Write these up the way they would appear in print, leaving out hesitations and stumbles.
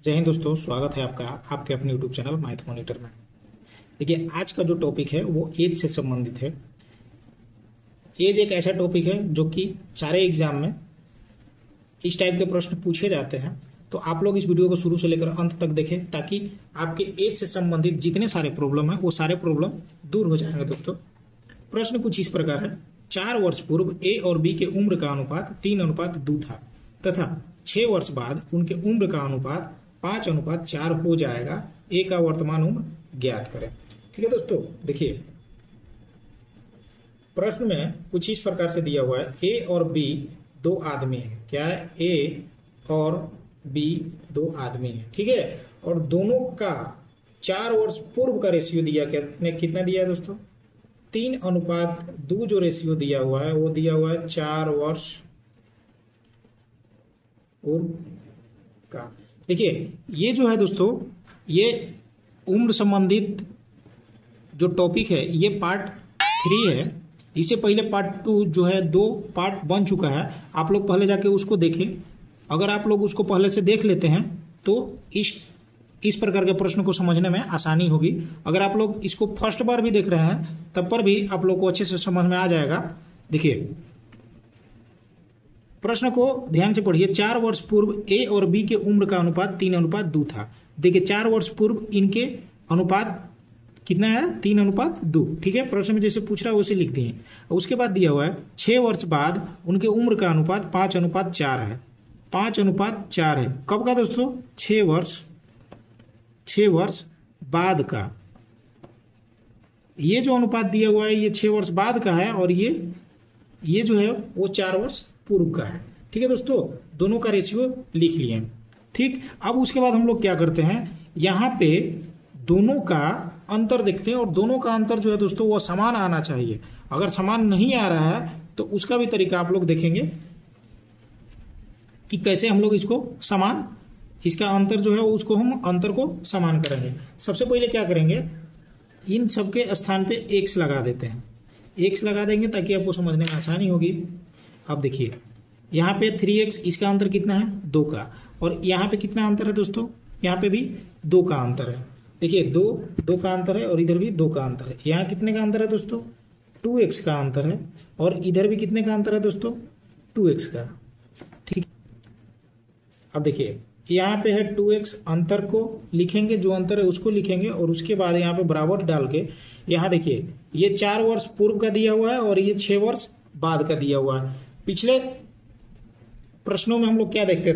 जय हिंद दोस्तों, स्वागत है आपका आपके अपने यूट्यूब चैनल मैथ मॉनिटर में। देखिए, आज का जो टॉपिक है वो एज से संबंधित है। एज एक ऐसा टॉपिक है जो कि सारे एग्जाम में इस टाइप के प्रश्न पूछे जाते हैं। तो आप लोग इस वीडियो को शुरू से लेकर अंत तक देखें ताकि आपके एज से संबंधित जितने सारे प्रॉब्लम है वो सारे प्रॉब्लम दूर हो जाएंगे। दोस्तों, प्रश्न कुछ इस प्रकार है। 4 वर्ष पूर्व ए और बी के उम्र का अनुपात 3:2 था तथा 6 वर्ष बाद उनके उम्र का अनुपात 5:4 हो जाएगा। ए का वर्तमान उम्र ज्ञात करें। ठीक है दोस्तों, देखिए प्रश्न में कुछ इस प्रकार से दिया हुआ है। ए और बी दो आदमी हैं। क्या है? ए और बी दो आदमी हैं। ठीक है, और दोनों का 4 वर्ष पूर्व का रेशियो दिया। कितना दिया है दोस्तों? 3:2 जो रेशियो दिया हुआ है वो दिया हुआ है 4 वर्ष पूर्व का। देखिए, ये जो है दोस्तों, ये उम्र संबंधित जो टॉपिक है ये पार्ट 3 है। इससे पहले पार्ट 2 जो है 2 पार्ट बन चुका है। आप लोग पहले जाके उसको देखें। अगर आप लोग उसको पहले से देख लेते हैं तो इस प्रकार के प्रश्न को समझने में आसानी होगी। अगर आप लोग इसको फर्स्ट बार भी देख रहे हैं तब पर भी आप लोग को अच्छे से समझ में आ जाएगा। देखिए, प्रश्न को ध्यान से पढ़िए। 4 वर्ष पूर्व ए और बी के उम्र का अनुपात 3:2 था। देखिए, 4 वर्ष पूर्व इनके अनुपात कितना है? 3:2। ठीक है, प्रश्न में जैसे पूछ रहा है वैसे लिख दिए। उसके बाद दिया हुआ है 6 वर्ष बाद उनके उम्र का अनुपात 5:4 है। 5:4 है कब का दोस्तों? 6 वर्ष बाद का। ये जो अनुपात दिया हुआ है ये 6 वर्ष बाद का है और ये जो है वो 4 वर्ष पूर्व का है। ठीक है दोस्तों, दोनों का रेशियो लिख लिए। ठीक, अब उसके बाद हम लोग क्या करते हैं, यहाँ पे दोनों का अंतर देखते हैं और दोनों का अंतर जो है दोस्तों वो समान आना चाहिए। अगर समान नहीं आ रहा है तो उसका भी तरीका आप लोग देखेंगे कि कैसे हम लोग इसका अंतर जो है उसको हम अंतर को समान करेंगे। सबसे पहले क्या करेंगे, इन सबके स्थान पे x लगा देते हैं। x लगा देंगे ताकि आपको समझने में आसानी होगी। अब देखिए, यहाँ पे 3x, इसका अंतर कितना है? 2 का। और यहाँ पे कितना अंतर है दोस्तों? यहाँ पे भी 2 का अंतर है। देखिए, 2 का अंतर है और इधर भी 2 का अंतर है। यहाँ कितने का अंतर है दोस्तों? 2x का अंतर है। और इधर भी कितने का अंतर है दोस्तों? 2x का। ठीक, अब देखिए यहाँ पे है 2x, अंतर को लिखेंगे, जो अंतर है उसको लिखेंगे और उसके बाद यहाँ पे बराबर डाल के यहाँ देखिए ये 4 वर्ष पूर्व का दिया हुआ है और ये 6 वर्ष बाद का दिया हुआ है। पिछले प्रश्नों में हम लोग क्या देखते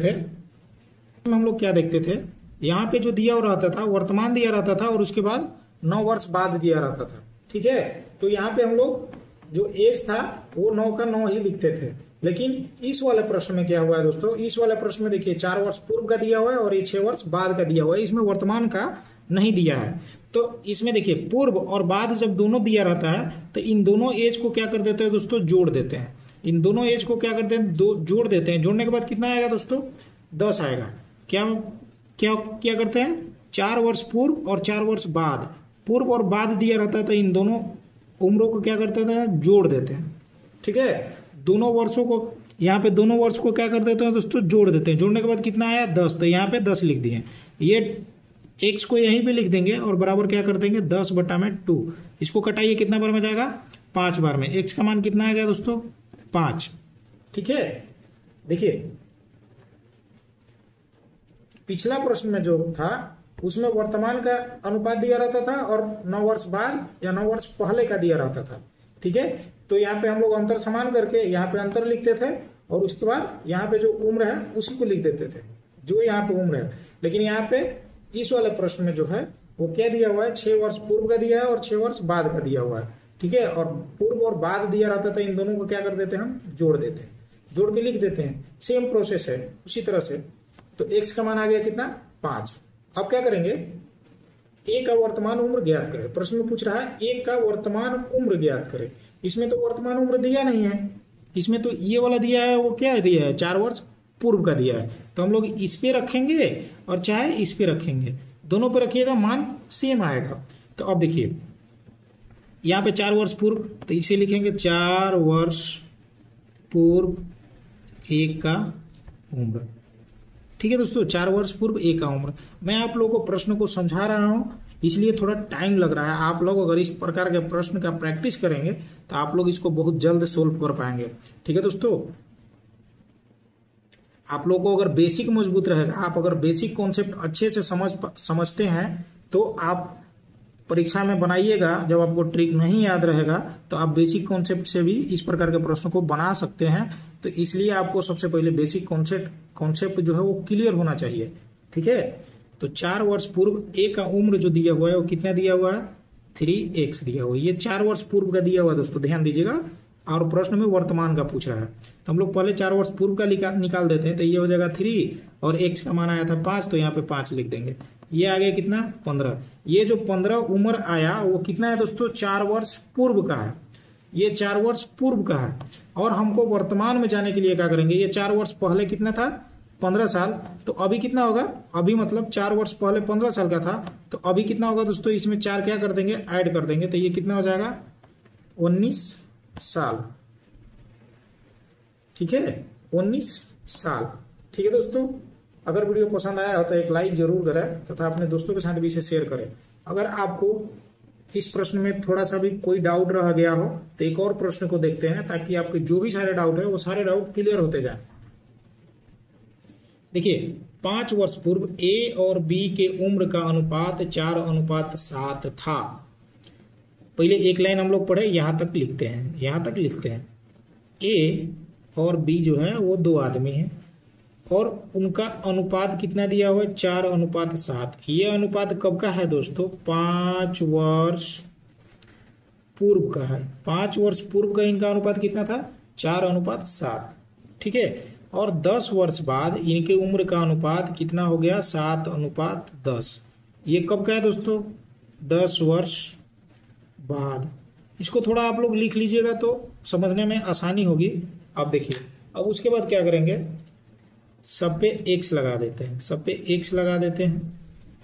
थे, यहाँ पे जो दिया रहता था वर्तमान दिया रहता था और उसके बाद 9 वर्ष बाद दिया रहता था। ठीक है, तो यहाँ पे हम लोग जो एज था वो 9 का 9 ही लिखते थे। लेकिन इस वाले प्रश्न में क्या हुआ है दोस्तों, इस वाले प्रश्न में देखिए 4 वर्ष पूर्व का दिया हुआ है और ये 6 वर्ष बाद का दिया हुआ है। इसमें वर्तमान का नहीं दिया है। तो इसमें देखिए पूर्व और बाद जब दोनों दिया रहता है तो इन दोनों एज को क्या कर देते हैं दोस्तों? जोड़ देते हैं। इन दोनों एज को क्या करते हैं? जोड़ देते हैं। जोड़ने के बाद कितना आएगा दोस्तों? 10 आएगा। क्या करते हैं? 4 वर्ष पूर्व और 4 वर्ष बाद, पूर्व और बाद दिया रहता है तो इन दोनों उम्रों को क्या करते हैं? जोड़ देते हैं। ठीक है, दोनों वर्षों को, यहाँ पे दोनों वर्ष को क्या कर देते हैं दोस्तों? जोड़ देते हैं। जोड़ने के बाद कितना आया? 10। तो यहाँ पे 10 लिख दिए। ये x को यहीं पे लिख देंगे और बराबर क्या कर देंगे? 10/2। इसको कटाइए, कितना बार में जाएगा? 5 बार में। x का मान कितना आएगा दोस्तों? 5। ठीक है, देखिए पिछला प्रश्न में जो था उसमें वर्तमान का अनुपात दिया रहता था और 9 वर्ष बाद या 9 वर्ष पहले का दिया रहता था। ठीक है, तो यहाँ पे हम लोग अंतर समान करके यहाँ पे अंतर लिखते थे और उसके बाद यहाँ पे जो उम्र है उसी को लिख देते थे, जो यहाँ पे उम्र है। लेकिन यहाँ पे इस वाले प्रश्न में जो है वो क्या दिया हुआ है? 6 वर्ष पूर्व का दिया है और 6 वर्ष बाद का दिया हुआ है। ठीक है, और पूर्व और बाद दिया रहता था, इन दोनों को क्या कर देते हैं? हम जोड़ देते हैं, जोड़ के लिख देते हैं। सेम प्रोसेस है उसी तरह से। तो x का मान आ गया कितना? 5। अब क्या करेंगे? ए का वर्तमान उम्र ज्ञात करें। प्रश्न में पूछ रहा है ए का वर्तमान उम्र ज्ञात करें। इसमें तो वर्तमान उम्र दिया नहीं है, इसमें तो ये वाला दिया है। वो क्या दिया है? 4 वर्ष पूर्व का दिया है। तो हम लोग इस पे रखेंगे और चाहे इस पे रखेंगे, दोनों पे रखिएगा, मान सेम आएगा। तो अब देखिए यहाँ पे 4 वर्ष पूर्व, तो इसे लिखेंगे 4 वर्ष पूर्व ए का उम्र। ठीक है दोस्तों, 4 वर्ष पूर्व ए का उम्र। मैं आप लोगों को प्रश्न को समझा रहा हूँ, इसलिए थोड़ा टाइम लग रहा है। आप लोग अगर इस प्रकार के प्रश्न का प्रैक्टिस करेंगे तो आप लोग इसको बहुत जल्द सोल्व कर पाएंगे। ठीक है दोस्तों, आप लोगों को अगर बेसिक मजबूत रहेगा, आप अगर बेसिक कॉन्सेप्ट अच्छे से समझते हैं तो आप परीक्षा में बनाइएगा। जब आपको ट्रिक नहीं याद रहेगा तो आप बेसिक कॉन्सेप्ट से भी इस प्रकार के प्रश्नों को बना सकते हैं। तो इसलिए आपको सबसे पहले बेसिक कॉन्सेप्ट जो है वो क्लियर होना चाहिए। ठीक है, तो 4 वर्ष पूर्व ए का उम्र जो दिया हुआ है वो कितना दिया हुआ है, 3x दिया हुआ है। ये 4 वर्ष पूर्व का दिया हुआ है दोस्तों, ध्यान दीजिएगा। और प्रश्न में वर्तमान का पूछ रहा है तो हम लोग पहले 4 वर्ष पूर्व का निकाल देते हैं। तो ये हो जाएगा 3 और x का मान आया था 5, तो यहाँ पे 5 लिख देंगे। ये आ गया कितना, 15। ये जो 15 उम्र आया वो कितना है दोस्तों, 4 वर्ष पूर्व का है। ये 4 वर्ष पूर्व का है। और हमको वर्तमान में जाने के लिए क्या करेंगे, ये 4 वर्ष पहले कितना था, 15 साल। तो अभी कितना होगा, अभी मतलब 4 वर्ष पहले 15 साल का था, तो अभी कितना होगा दोस्तों, इसमें 4 क्या कर देंगे, ऐड कर देंगे। तो ये कितना हो जाएगा, 19 साल। ठीक है, 19 साल। ठीक है दोस्तों, अगर वीडियो पसंद आया हो तो एक लाइक जरूर करें तथा अपने दोस्तों के साथ भी इसे शेयर करें। अगर आपको इस प्रश्न में थोड़ा सा भी कोई डाउट रह गया हो तो एक और प्रश्न को देखते हैं, ताकि आपके जो भी सारे डाउट है वो सारे डाउट क्लियर होते जाए। देखिए, 5 वर्ष पूर्व ए और बी के उम्र का अनुपात 4:7 था। पहले एक लाइन हम लोग पढ़े, यहां तक लिखते हैं। ए और बी जो है वो 2 आदमी हैं और उनका अनुपात कितना दिया हुआ है, 4:7। ये अनुपात कब का है दोस्तों, 5 वर्ष पूर्व का है। 5 वर्ष पूर्व का इनका अनुपात कितना था, 4:7। ठीक है, और 10 वर्ष बाद इनके उम्र का अनुपात कितना हो गया, 7:10। ये कब का है दोस्तों, 10 वर्ष बाद। इसको थोड़ा आप लोग लिख लीजिएगा तो समझने में आसानी होगी। अब देखिए, अब उसके बाद क्या करेंगे, सब पे x लगा देते हैं।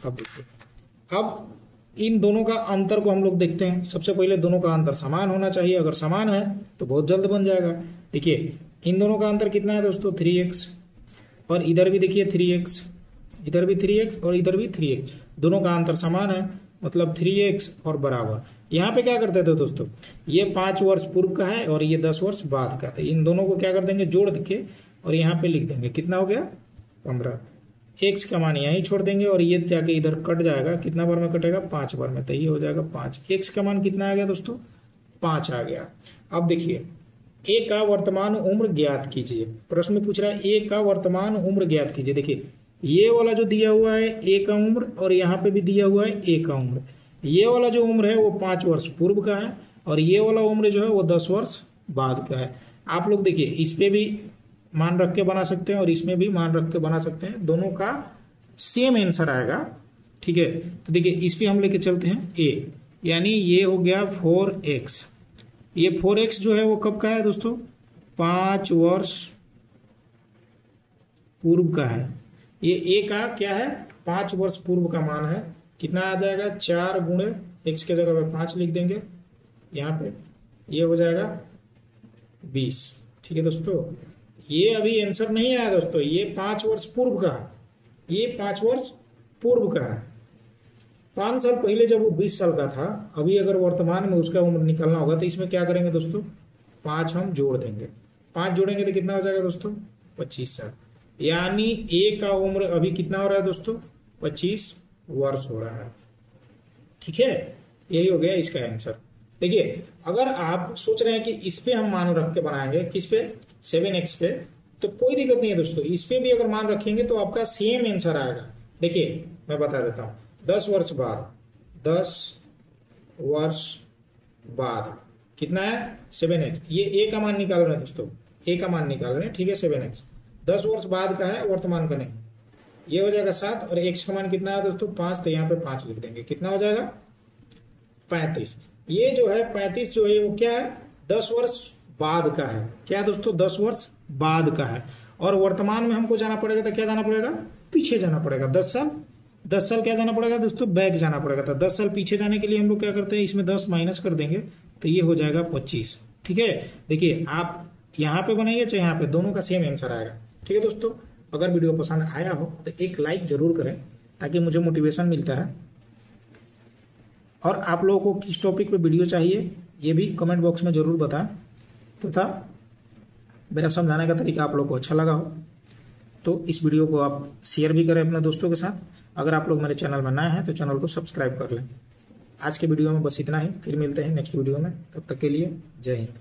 अब देखिए, अब इन दोनों का अंतर को हम लोग देखते हैं। सबसे पहले दोनों का अंतर समान होना चाहिए। अगर समान है तो बहुत जल्द बन जाएगा। देखिए, इन दोनों का अंतर कितना है दोस्तों, 3x। और इधर भी देखिए 3x, इधर भी 3x और इधर भी 3x। दोनों का अंतर समान है, मतलब 3x और बराबर। यहाँ पे क्या करते थे दोस्तों, ये 5 वर्ष पूर्व का है और ये 10 वर्ष बाद का। तो इन दोनों को क्या कर देंगे, जोड़ के और यहाँ पे लिख देंगे। कितना हो गया, 15। x का मान यहीं छोड़ देंगे और ये जाके इधर कट जाएगा। कितना बार में कटेगा, 5 बार में। तो ये हो जाएगा 5। x का मान कितना आ गया दोस्तों, 5 आ गया। अब देखिए, a का वर्तमान उम्र ज्ञात कीजिए। प्रश्न में पूछ रहा है a का वर्तमान उम्र ज्ञात कीजिए। देखिए, ये वाला जो दिया हुआ है a का उम्र, और यहाँ पे भी दिया हुआ है a का उम्र। ये वाला जो उम्र है वो 5 वर्ष पूर्व का है और ये वाला उम्र जो है वो 10 वर्ष बाद का है। आप लोग देखिए, इस पे भी मान रख के बना सकते हैं और इसमें भी मान रख के बना सकते हैं। दोनों का सेम आंसर आएगा। ठीक है, तो देखिए, इस पे हम लेके चलते हैं a, यानी ये हो गया 4x। ये 4x जो है वो कब का है दोस्तों, 5 वर्ष पूर्व का है। ये a का क्या है, 5 वर्ष पूर्व का मान है। कितना आ जाएगा, 4 गुणे x के जगह पे 5 लिख देंगे यहाँ पे। ये हो जाएगा 20। ठीक है दोस्तों, ये अभी आंसर नहीं आया दोस्तों, ये 5 वर्ष पूर्व का है। ये 5 वर्ष पूर्व का है। 5 साल पहले जब वो 20 साल का था, अभी अगर वर्तमान में उसका उम्र निकालना होगा तो इसमें क्या करेंगे दोस्तों, 5 हम जोड़ देंगे। 5 जोड़ेंगे तो कितना हो जाएगा दोस्तों, 25 साल। यानी a का उम्र अभी कितना हो रहा है दोस्तों, 25 वर्ष हो रहा है। ठीक है, यही हो गया इसका आंसर। देखिए, अगर आप सोच रहे हैं कि इस पे हम मान रख के बनाएंगे, किस पे, 7x पे, तो कोई दिक्कत नहीं है दोस्तों। इस पे भी अगर मान रखेंगे तो आपका सेम आंसर आएगा। देखिए, मैं बता देता हूँ, 10 वर्ष बाद, 10 वर्ष बाद कितना है, 7x। ये a का मान निकाल रहे हैं दोस्तों, a का मान निकाल रहे हैं। ठीक है, 7x 10 वर्ष बाद का है, वर्तमान का नहीं। ये हो जाएगा 7 और x का मान कितना है दोस्तों, 5। तो यहाँ पे 5 लिख देंगे। कितना हो जाएगा, 35। ये जो है 35 जो है वो क्या है, 10 वर्ष बाद का है। क्या है दोस्तों, 10 वर्ष बाद का है। और वर्तमान में हमको जाना पड़ेगा तो क्या जाना पड़ेगा, पीछे जाना पड़ेगा। 10 साल क्या जाना पड़ेगा दोस्तों, बैक जाना पड़ेगा। तो 10 साल पीछे जाने के लिए हम लोग क्या करते हैं, इसमें 10 माइनस कर देंगे तो ये हो जाएगा 25। ठीक है, देखिए, आप यहाँ पे बनाइए चाहे यहाँ पे, दोनों का सेम आंसर आएगा। ठीक है दोस्तों, अगर वीडियो पसंद आया हो तो एक लाइक जरूर करें ताकि मुझे मोटिवेशन मिलता है। और आप लोगों को किस टॉपिक पे वीडियो चाहिए ये भी कमेंट बॉक्स में ज़रूर बताएं, तथा मेरा समझाने का तरीका आप लोगों को अच्छा लगा हो तो इस वीडियो को आप शेयर भी करें अपने दोस्तों के साथ। अगर आप लोग मेरे चैनल में नए हैं तो चैनल को सब्सक्राइब कर लें। आज के वीडियो में बस इतना ही, फिर मिलते हैं नेक्स्ट वीडियो में, तब तक के लिए जय हिंद।